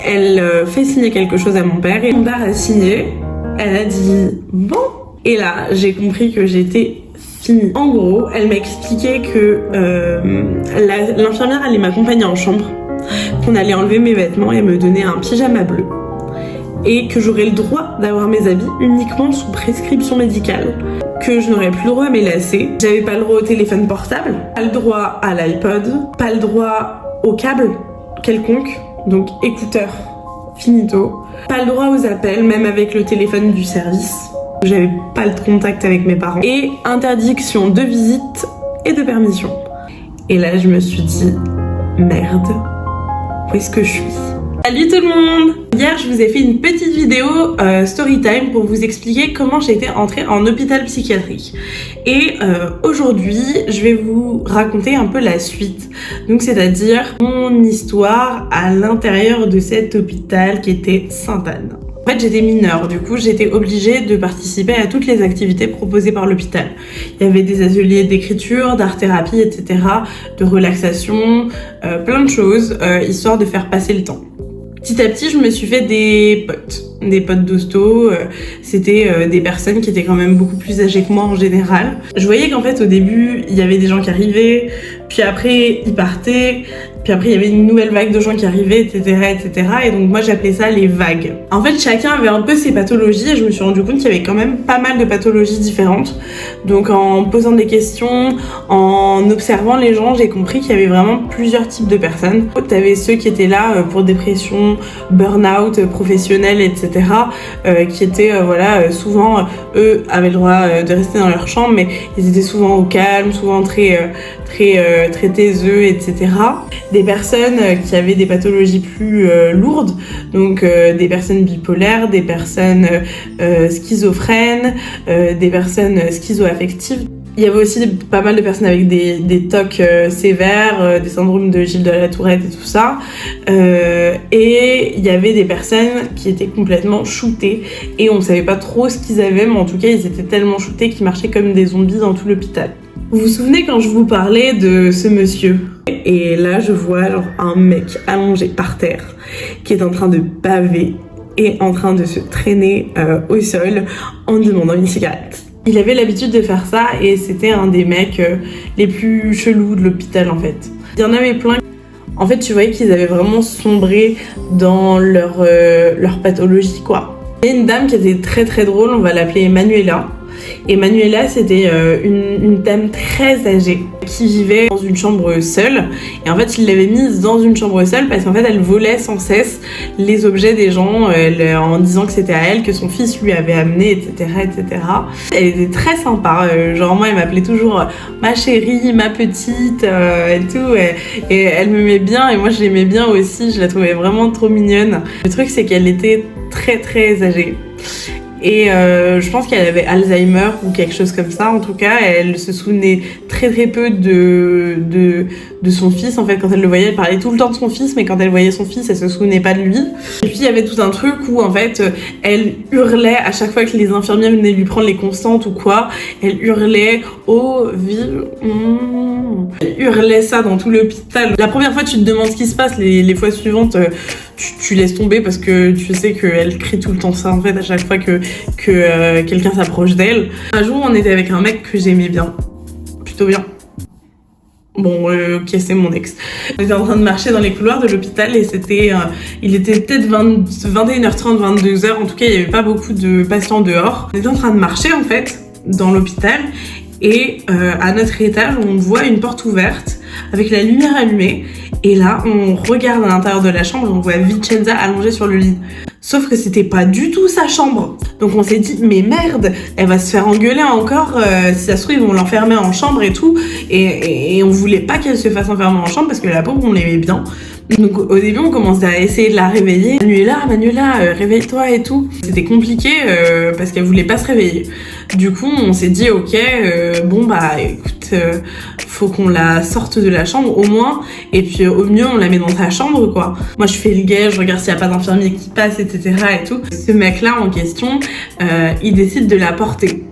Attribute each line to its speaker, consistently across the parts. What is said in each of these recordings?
Speaker 1: elle fait signer quelque chose à mon père et mon père a signé. Elle a dit bon. Et là, j'ai compris que j'étais finie. En gros, elle m'a expliqué que l'infirmière allait m'accompagner en chambre, qu'on allait enlever mes vêtements et me donner un pyjama bleu. Et que j'aurais le droit d'avoir mes habits uniquement sous prescription médicale. Que je n'aurais plus le droit à mes lacets. J'avais pas le droit au téléphone portable, pas le droit à l'iPod, pas le droit au câble quelconque, donc écouteurs, finito. Pas le droit aux appels, même avec le téléphone du service. J'avais pas le contact avec mes parents. Et interdiction de visite et de permission. Et là, je me suis dit, merde, où est-ce que je suis ? Salut tout le monde! Hier, je vous ai fait une petite vidéo story time pour vous expliquer comment j'ai été entrée en hôpital psychiatrique. Et aujourd'hui, je vais vous raconter un peu la suite. Donc, c'est-à-dire mon histoire à l'intérieur de cet hôpital qui était Sainte-Anne. En fait, j'étais mineure, du coup, j'étais obligée de participer à toutes les activités proposées par l'hôpital. Il y avait des ateliers d'écriture, d'art-thérapie, etc., de relaxation, plein de choses, histoire de faire passer le temps. Petit à petit, je me suis fait des potes d'hosto. C'était des personnes qui étaient quand même beaucoup plus âgées que moi en général. Je voyais qu'en fait, au début, il y avait des gens qui arrivaient, puis après, ils partaient, puis après, il y avait une nouvelle vague de gens qui arrivaient, etc., etc. Et donc, moi, j'appelais ça les vagues. En fait, chacun avait un peu ses pathologies et je me suis rendu compte qu'il y avait quand même pas mal de pathologies différentes. Donc, en posant des questions, en observant les gens, j'ai compris qu'il y avait vraiment plusieurs types de personnes. T'avais ceux qui étaient là pour dépression, burn-out, professionnel, etc., qui étaient, souvent, eux avaient le droit de rester dans leur chambre, mais ils étaient souvent au calme, souvent très taiseux, etc. Des personnes qui avaient des pathologies plus lourdes, donc des personnes bipolaires, des personnes schizophrènes, des personnes schizoaffectives. Il y avait aussi pas mal de personnes avec des TOC sévères, des syndromes de Gilles de la Tourette et tout ça. Et il y avait des personnes qui étaient complètement shootées et on savait pas trop ce qu'ils avaient, mais en tout cas ils étaient tellement shootés qu'ils marchaient comme des zombies dans tout l'hôpital. Vous vous souvenez quand je vous parlais de ce monsieur ? Et là je vois genre un mec allongé par terre qui est en train de baver et en train de se traîner au sol en demandant une cigarette. Il avait l'habitude de faire ça et c'était un des mecs les plus chelous de l'hôpital en fait. Il y en avait plein. En fait, tu voyais qu'ils avaient vraiment sombré dans leur pathologie, quoi. Il y a une dame qui était très très drôle, on va l'appeler Manuela. Et Manuela, c'était une dame très âgée qui vivait dans une chambre seule. Et en fait, il l'avait mise dans une chambre seule parce qu'en fait, elle volait sans cesse les objets des gens en disant que c'était à elle, que son fils lui avait amené, etc., etc. Elle était très sympa. Genre, moi, elle m'appelait toujours ma chérie, ma petite et tout. Et elle m'aimait bien et moi, je l'aimais bien aussi. Je la trouvais vraiment trop mignonne. Le truc, c'est qu'elle était très, très âgée. Et je pense qu'elle avait Alzheimer ou quelque chose comme ça. En tout cas, elle se souvenait très très peu de son fils. En fait, quand elle le voyait, elle parlait tout le temps de son fils, mais quand elle voyait son fils, elle se souvenait pas de lui. Et puis il y avait tout un truc où en fait, elle hurlait à chaque fois que les infirmières venaient lui prendre les constantes ou quoi. Elle hurlait oh vive. Elle hurlait ça dans tout l'hôpital. La première fois, tu te demandes ce qui se passe. Les fois suivantes, tu laisses tomber parce que tu sais qu'elle crie tout le temps ça en fait à chaque fois que quelqu'un s'approche d'elle. Un jour, on était avec un mec que j'aimais bien, plutôt bien. Bon, ok, c'est mon ex. On était en train de marcher dans les couloirs de l'hôpital et il était peut-être 21h30, 22h. En tout cas, il n'y avait pas beaucoup de patients dehors. On était en train de marcher en fait dans l'hôpital et à notre étage, on voit une porte ouverte avec la lumière allumée. Et là, on regarde à l'intérieur de la chambre et on voit Vincenza allongée sur le lit. Sauf que c'était pas du tout sa chambre. Donc on s'est dit, mais merde, elle va se faire engueuler encore. Si ça se trouve, ils vont l'enfermer en chambre et tout. Et on voulait pas qu'elle se fasse enfermer en chambre parce que la pauvre, on l'aimait bien. Donc au début, on commençait à essayer de la réveiller. Manuela, réveille-toi et tout. C'était compliqué parce qu'elle voulait pas se réveiller. Du coup, on s'est dit, ok, écoute, faut qu'on la sorte de la chambre au moins. Et puis au mieux, on la met dans sa chambre, quoi. Moi, je fais le guet, je regarde s'il y a pas d'infirmier qui passe, etc. et tout. Ce mec-là en question, il décide de la porter.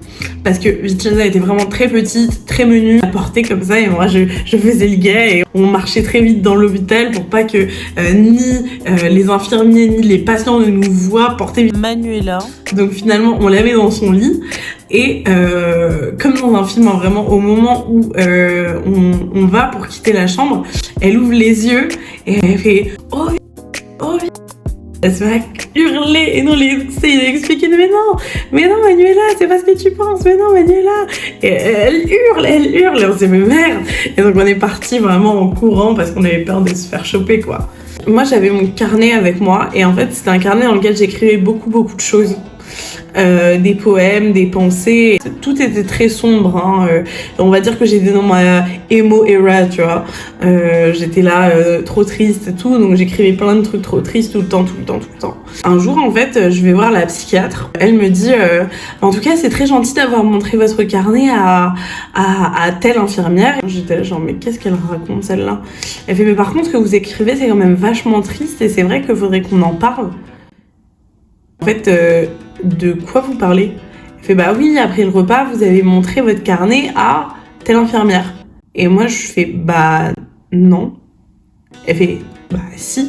Speaker 1: parce que Vincenza était vraiment très petite, très menue, à porter comme ça, et moi je faisais le guet et on marchait très vite dans l'hôpital pour pas que ni les infirmiers ni les patients ne nous voient porter Manuela. Donc finalement on la met dans son lit et comme dans un film, hein, vraiment au moment où on va pour quitter la chambre, elle ouvre les yeux et elle fait oh oui. Elle se met à hurler et nous essaye d'expliquer mais non Manuela, c'est pas ce que tu penses, mais non Manuela. Et elle hurle et on s'est dit mais merde. Et donc on est parti vraiment en courant parce qu'on avait peur de se faire choper quoi. Moi j'avais mon carnet avec moi et en fait c'était un carnet dans lequel j'écrivais beaucoup de choses. Des poèmes, des pensées, tout était très sombre, hein. On va dire que j'étais dans ma emo era, tu vois. J'étais là trop triste et tout, donc j'écrivais plein de trucs trop tristes tout le temps. Un jour, en fait, je vais voir la psychiatre. Elle me dit, en tout cas, c'est très gentil d'avoir montré votre carnet à telle infirmière. J'étais genre, mais qu'est-ce qu'elle raconte celle-là? Elle fait, mais par contre, ce que vous écrivez, c'est quand même vachement triste et c'est vrai qu'il faudrait qu'on en parle. En fait, de quoi vous parlez? Elle fait bah oui, après le repas, vous avez montré votre carnet à telle infirmière. Et moi, je fais bah non. Elle fait bah si.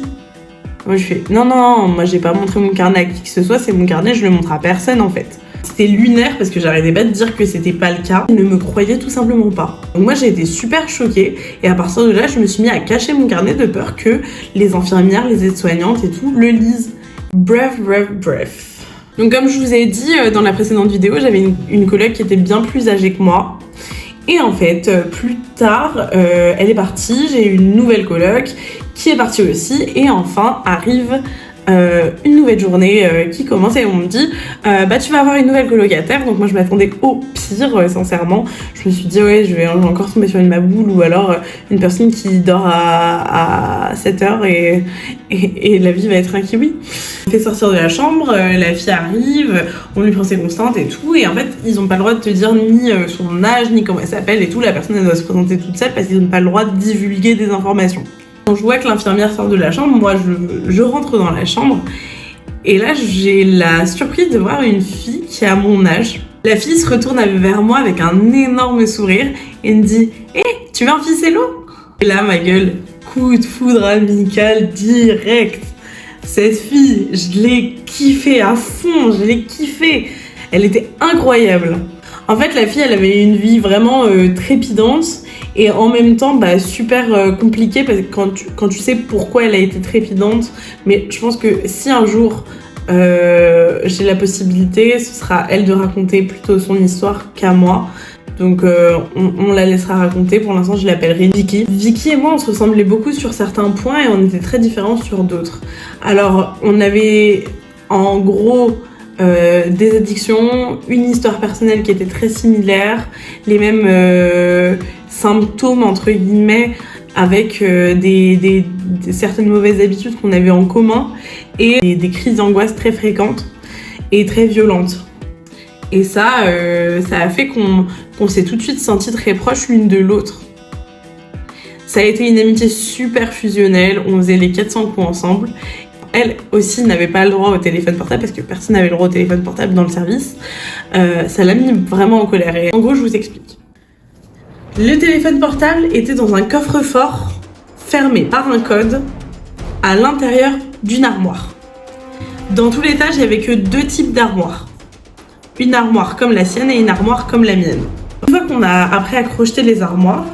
Speaker 1: Moi, je fais non, moi j'ai pas montré mon carnet à qui que ce soit, c'est mon carnet, je le montre à personne en fait. C'était lunaire parce que j'arrêtais pas de dire que c'était pas le cas. Ils ne me croyaient tout simplement pas. Donc moi, j'ai été super choquée et à partir de là, je me suis mis à cacher mon carnet de peur que les infirmières, les aides-soignantes et tout le lisent. Bref. Donc comme je vous ai dit dans la précédente vidéo, j'avais une coloc qui était bien plus âgée que moi. Et en fait, plus tard, elle est partie, j'ai eu une nouvelle coloc qui est partie aussi. Et enfin, arrive une nouvelle journée qui commence et on me dit bah tu vas avoir une nouvelle colocataire. Donc moi je m'attendais au pire, sincèrement. Je me suis dit ouais, je vais encore tomber sur une maboule ou alors une personne qui dort à 7h et la vie va être un kiwi. On fait sortir de la chambre, la fille arrive, on lui prend ses constantes et tout, et en fait ils ont pas le droit de te dire ni son âge ni comment elle s'appelle et tout. La personne elle doit se présenter toute seule parce qu'ils n'ont pas le droit de divulguer des informations. Quand je vois que l'infirmière sort de la chambre, moi je rentre dans la chambre et là j'ai la surprise de voir une fille qui a mon âge. La fille se retourne vers moi avec un énorme sourire et me dit « Hé, tu veux un ficello ?» Et là ma gueule, coup de foudre amical direct. Cette fille, je l'ai kiffée à fond, je l'ai kiffée. Elle était incroyable. En fait la fille elle avait une vie vraiment trépidante. Et en même temps, super compliqué parce que quand tu sais pourquoi elle a été trépidante. Mais je pense que si un jour j'ai la possibilité, ce sera elle de raconter plutôt son histoire qu'à moi. Donc on la laissera raconter. Pour l'instant, je l'appellerai Vicky. Vicky et moi, on se ressemblait beaucoup sur certains points et on était très différents sur d'autres. Alors, on avait en gros des addictions, une histoire personnelle qui était très similaire, les mêmes symptômes entre guillemets avec certaines mauvaises habitudes qu'on avait en commun et des crises d'angoisse très fréquentes et très violentes. Et ça a fait qu'on s'est tout de suite sentis très proches l'une de l'autre. Ça a été une amitié super fusionnelle, on faisait les 400 coups ensemble. Elle aussi n'avait pas le droit au téléphone portable parce que personne n'avait le droit au téléphone portable dans le service. Ça l'a mis vraiment en colère. Et en gros, je vous explique. Le téléphone portable était dans un coffre-fort fermé par un code à l'intérieur d'une armoire. Dans tout l'étage, il n'y avait que 2 types d'armoires. Une armoire comme la sienne et une armoire comme la mienne. Une fois qu'on a appris à crocheter les armoires,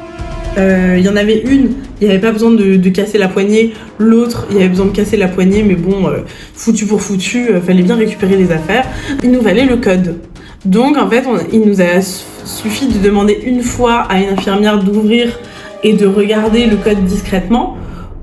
Speaker 1: il y en avait une, il n'y avait pas besoin de casser la poignée. L'autre, il y avait besoin de casser la poignée, mais bon, foutu pour foutu, fallait bien récupérer les affaires. Il nous fallait le code. Donc en fait, il nous a suffi de demander une fois à une infirmière d'ouvrir et de regarder le code discrètement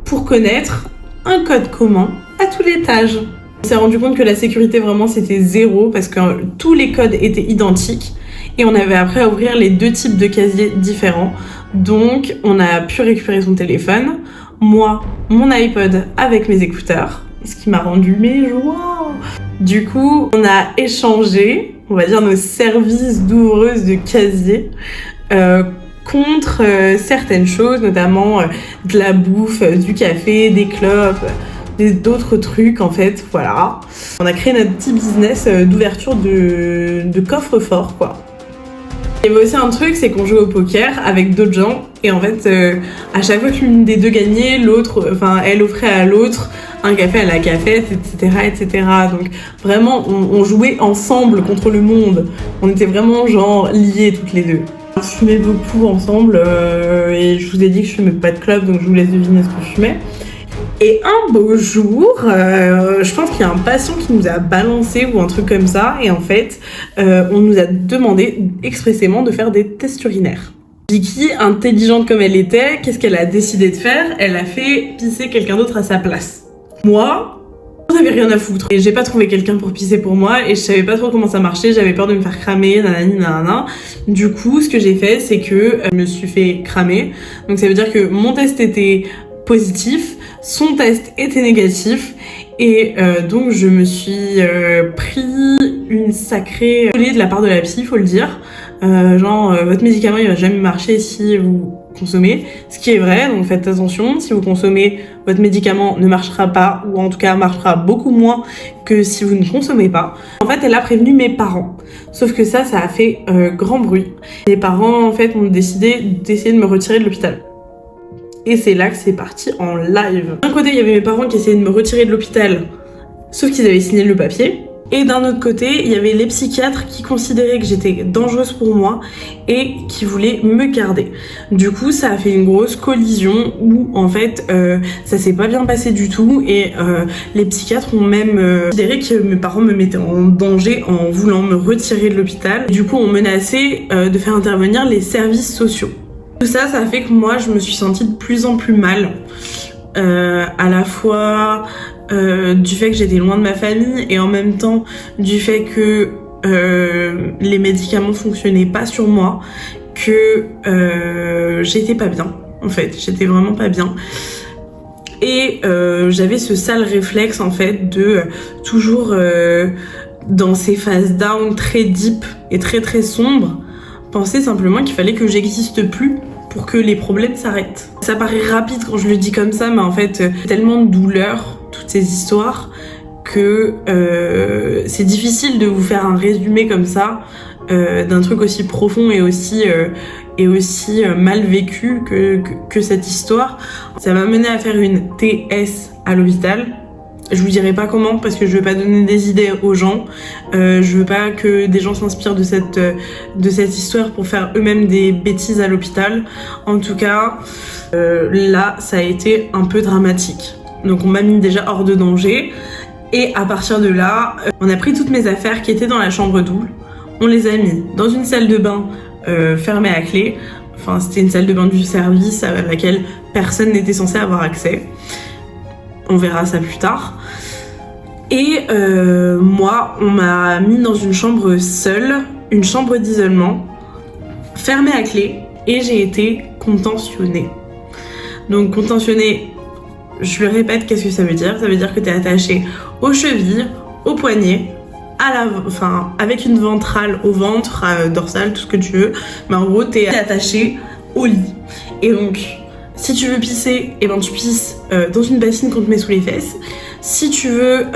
Speaker 1: pour connaître un code commun à tout l'étage. On s'est rendu compte que la sécurité vraiment c'était 0 parce que tous les codes étaient identiques et on avait appris à ouvrir les 2 types de casiers différents. Donc on a pu récupérer son téléphone, moi mon iPod avec mes écouteurs, ce qui m'a rendu mes joies. Du coup on a échangé, on va dire, nos services d'ouvreuse de casier contre certaines choses, notamment de la bouffe, du café, des clopes, d'autres trucs en fait, voilà. On a créé notre petit business d'ouverture de coffre-fort quoi. Il y avait aussi un truc, c'est qu'on jouait au poker avec d'autres gens et en fait à chaque fois que l'une des deux gagnait, l'autre, enfin elle offrait à l'autre un café à la cafette, etc. Donc vraiment on jouait ensemble contre le monde. On était vraiment genre liés toutes les deux. On fumait beaucoup ensemble et je vous ai dit que je fumais pas de clope, donc je vous laisse deviner ce que je fumais. Et un beau jour, je pense qu'il y a un patient qui nous a balancé ou un truc comme ça, et en fait, on nous a demandé expressément de faire des tests urinaires. Vicky, intelligente comme elle était, qu'est-ce qu'elle a décidé de faire? Elle a fait pisser quelqu'un d'autre à sa place. Moi, j'en avais rien à foutre. Et j'ai pas trouvé quelqu'un pour pisser pour moi, et je savais pas trop comment ça marchait, j'avais peur de me faire cramer, nanani nanana. Du coup, ce que j'ai fait, c'est que je me suis fait cramer. Donc ça veut dire que mon test était positif, son test était négatif et donc je me suis pris une sacrée volée de la part de la psy, faut le dire. Votre médicament il va jamais marcher si vous consommez, ce qui est vrai, donc faites attention, si vous consommez, votre médicament ne marchera pas, ou en tout cas marchera beaucoup moins que si vous ne consommez pas. En fait, elle a prévenu mes parents, sauf que ça a fait grand bruit. Les parents en fait ont décidé d'essayer de me retirer de l'hôpital. Et c'est là que c'est parti en live. D'un côté, il y avait mes parents qui essayaient de me retirer de l'hôpital, sauf qu'ils avaient signé le papier. Et d'un autre côté, il y avait les psychiatres qui considéraient que j'étais dangereuse pour moi et qui voulaient me garder. Du coup, ça a fait une grosse collision où, en fait, ça s'est pas bien passé du tout et les psychiatres ont même considéré que mes parents me mettaient en danger en voulant me retirer de l'hôpital. Du coup, on menaçait de faire intervenir les services sociaux. Tout ça a fait que moi, je me suis sentie de plus en plus mal. À la fois du fait que j'étais loin de ma famille et en même temps du fait que les médicaments fonctionnaient pas sur moi, que j'étais pas bien. En fait, j'étais vraiment pas bien. Et j'avais ce sale réflexe en fait de toujours dans ces phases down très deep et très très sombres, penser simplement qu'il fallait que j'existe plus pour que les problèmes s'arrêtent. Ça paraît rapide quand je le dis comme ça, mais en fait, tellement de douleur, toutes ces histoires, que c'est difficile de vous faire un résumé comme ça d'un truc aussi profond et aussi mal vécu que cette histoire. Ça m'a mené à faire une TS à l'hôpital. Je vous dirai pas comment parce que je veux pas donner des idées aux gens. Je veux pas que des gens s'inspirent de cette histoire pour faire eux-mêmes des bêtises à l'hôpital. En tout cas, là, ça a été un peu dramatique. Donc on m'a mis déjà hors de danger. Et à partir de là, on a pris toutes mes affaires qui étaient dans la chambre double. On les a mis dans une salle de bain fermée à clé. Enfin, c'était une salle de bain du service à laquelle personne n'était censé avoir accès. On verra ça plus tard. Et moi, on m'a mis dans une chambre seule, une chambre d'isolement, fermée à clé, et j'ai été contentionnée. Donc contentionnée, je le répète, qu'est-ce que ça veut dire? Ça veut dire que t'es attaché aux chevilles, aux poignets, avec une ventrale au ventre, dorsale, tout ce que tu veux. Mais en gros, t'es attaché au lit. Et donc, si tu veux pisser, eh ben tu pisses dans une bassine qu'on te met sous les fesses. Si tu veux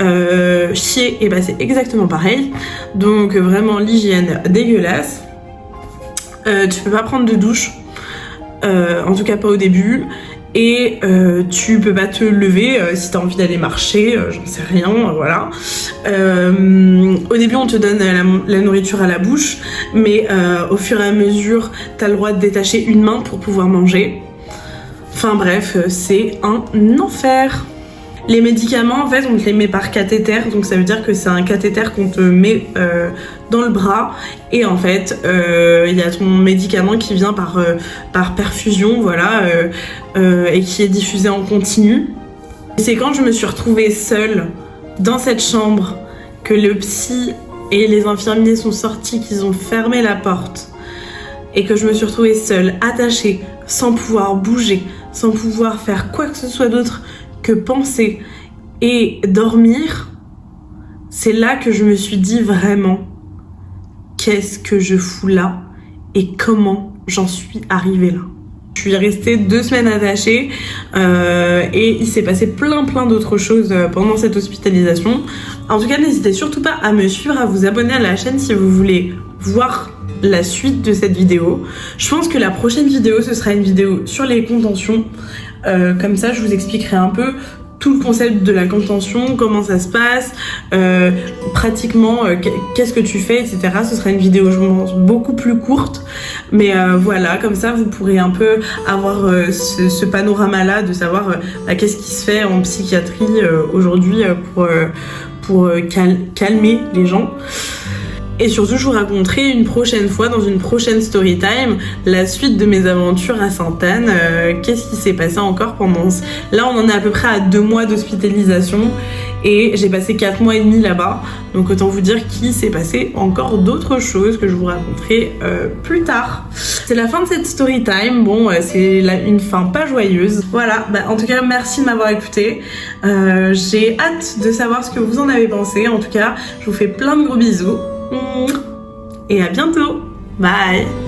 Speaker 1: chier, eh ben c'est exactement pareil. Donc vraiment l'hygiène dégueulasse. Tu peux pas prendre de douche, en tout cas pas au début. Et tu peux pas te lever si t'as envie d'aller marcher, j'en sais rien, voilà. Au début on te donne la nourriture à la bouche, mais au fur et à mesure t'as le droit de détacher une main pour pouvoir manger. Enfin bref, c'est un enfer. Les médicaments, en fait, on te les met par cathéter, donc ça veut dire que c'est un cathéter qu'on te met dans le bras, et en fait, il y a ton médicament qui vient par perfusion, voilà, et qui est diffusé en continu. C'est quand je me suis retrouvée seule dans cette chambre que le psy et les infirmiers sont sortis, qu'ils ont fermé la porte, et que je me suis retrouvée seule, attachée, sans pouvoir bouger, sans pouvoir faire quoi que ce soit d'autre que penser et dormir. C'est là que je me suis dit vraiment, qu'est-ce que je fous là et comment j'en suis arrivée là. Je suis restée 2 semaines attachée et il s'est passé plein d'autres choses pendant cette hospitalisation. En tout cas, n'hésitez surtout pas à me suivre, à vous abonner à la chaîne si vous voulez voir la suite de cette vidéo. Je pense que la prochaine vidéo, ce sera une vidéo sur les contentions. Comme ça, je vous expliquerai un peu tout le concept de la contention, comment ça se passe, pratiquement qu'est-ce que tu fais, etc. Ce sera une vidéo, je pense, beaucoup plus courte, mais voilà, comme ça vous pourrez un peu avoir ce panorama-là de savoir qu'est-ce qui se fait en psychiatrie aujourd'hui pour calmer les gens. Et surtout, je vous raconterai une prochaine fois, dans une prochaine story time, la suite de mes aventures à Sainte-Anne. Qu'est-ce qui s'est passé encore pendant... Là, on en est à peu près à 2 mois d'hospitalisation et j'ai passé 4 mois et demi là-bas. Donc autant vous dire qu'il s'est passé encore d'autres choses que je vous raconterai plus tard. C'est la fin de cette story time. Bon, c'est une fin pas joyeuse. Voilà, en tout cas, merci de m'avoir écouté. J'ai hâte de savoir ce que vous en avez pensé. En tout cas, je vous fais plein de gros bisous. Et à bientôt. Bye.